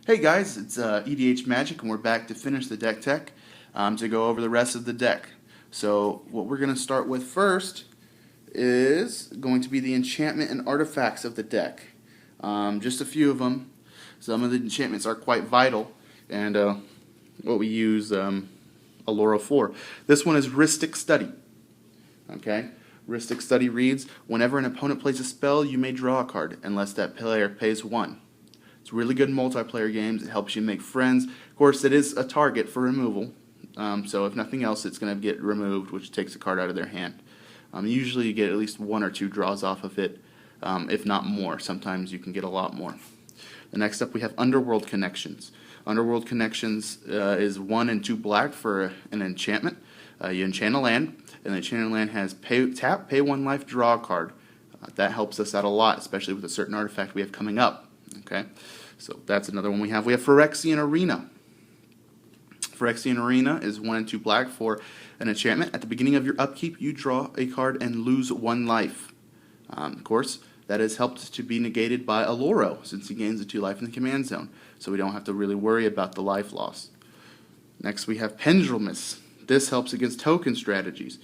Hey guys, it's EDH Magic, and we're back to finish the deck tech to go over the rest of the deck. So what we're going to start with first is going to be the enchantment and artifacts of the deck. Just a few of them. Some of the enchantments are quite vital, and what we use Oloro for. This one is Rhystic Study. Okay, Rhystic Study reads, whenever an opponent plays a spell, you may draw a card, unless that player pays 1. It's really good in multiplayer games. It helps you make friends. Of course, it is a target for removal. So if nothing else, it's going to get removed, which takes a card out of their hand. Usually you get at least 1 or 2 draws off of it, if not more. Sometimes you can get a lot more. The next up, we have Underworld Connections. Underworld Connections is 1 and 2 black for an enchantment. You enchant a land, and the enchanted land has tap, pay 1 life, draw a card. That helps us out a lot, especially with a certain artifact we have coming up. Okay, so that's another one we have. We have Phyrexian Arena. Phyrexian Arena is 1 and 2 black for an enchantment. At the beginning of your upkeep, you draw a card and lose 1 life. Of course, that is helped to be negated by Oloro, since he gains a 2 life in the command zone, so we don't have to really worry about the life loss. Next, we have Pendulumous. This helps against token strategies,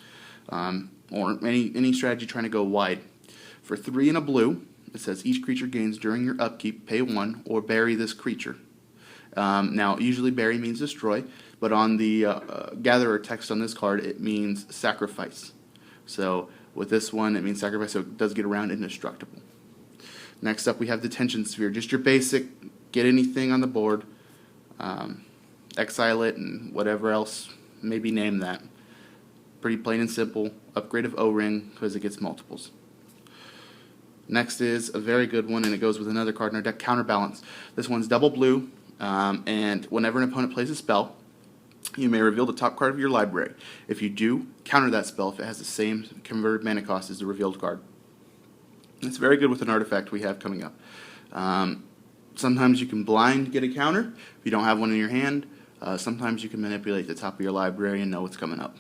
or any strategy trying to go wide. For 3 and a blue, it says each creature gains during your upkeep, pay 1, or bury this creature. Now, usually bury means destroy, but on the gatherer text on this card, it means sacrifice. So with this one, it means sacrifice, so it does get around indestructible. Next up, we have Detention Sphere. Just your basic, get anything on the board, exile it, and whatever else, maybe name that. Pretty plain and simple. Upgrade of O-Ring, because it gets multiples. Next is a very good one, and it goes with another card in our deck, Counterbalance. This one's double blue, and whenever an opponent plays a spell, you may reveal the top card of your library. If you do, counter that spell if it has the same converted mana cost as the revealed card. It's very good with an artifact we have coming up. Sometimes you can blind get a counter if you don't have one in your hand. Sometimes you can manipulate the top of your library and know what's coming up.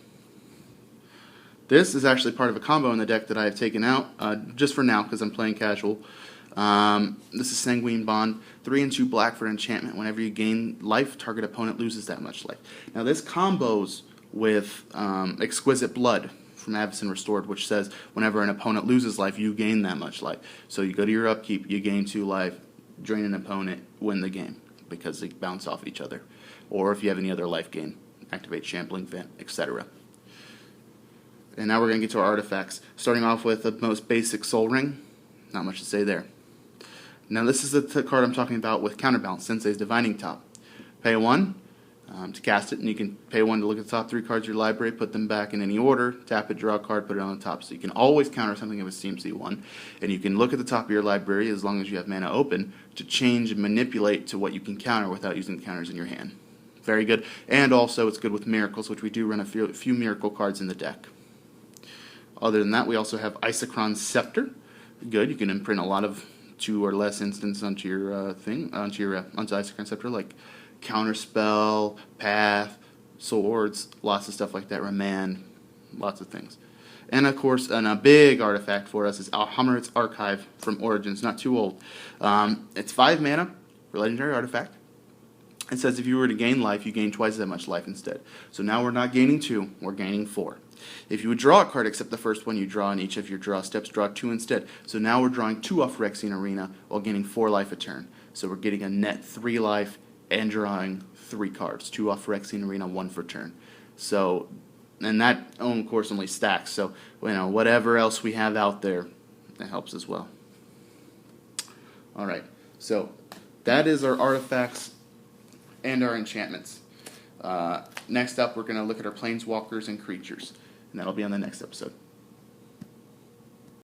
This is actually part of a combo in the deck that I have taken out, just for now, because I'm playing casual. This is Sanguine Bond, 3 and 2 black for enchantment. Whenever you gain life, target opponent loses that much life. Now this combos with Exquisite Blood from Avacyn Restored, which says whenever an opponent loses life, you gain that much life. So you go to your upkeep, you gain 2 life, drain an opponent, win the game, because they bounce off each other. Or if you have any other life gain, activate Shambling Vent, etc. And now we're going to get to our artifacts, starting off with the most basic Soul Ring. Not much to say there. Now this is the card I'm talking about with Counterbalance, Sensei's Divining Top. Pay 1 to cast it, and you can pay 1 to look at the top 3 cards of your library, put them back in any order, tap it, draw a card, put it on the top. So you can always counter something if it's CMC1, and you can look at the top of your library, as long as you have mana open, to change and manipulate to what you can counter without using the counters in your hand. Very good. And also it's good with Miracles, which we do run a few Miracle cards in the deck. Other than that, we also have Isochron's Scepter. Good, you can imprint a lot of 2 or less instants onto your onto Isochron's Scepter, like Counterspell, Path, Swords, lots of stuff like that. Remand, lots of things. And of course, a big artifact for us is Alhammarret's Archive from Origins, not too old. It's 5 mana for legendary artifact. It says if you were to gain life, you gain twice that much life instead. So now we're not gaining 2, we're gaining 4. If you would draw a card except the first one you draw in each of your draw steps, draw 2 instead. So now we're drawing 2 off Phyrexian Arena while gaining 4 life a turn. So we're getting a net 3 life and drawing 3 cards. 2 off Phyrexian Arena, 1 for turn. So, and that, of course, only stacks. So, whatever else we have out there, that helps as well. Alright, so that is our artifacts and our enchantments. Next up, we're going to look at our planeswalkers and creatures, and that'll be on the next episode.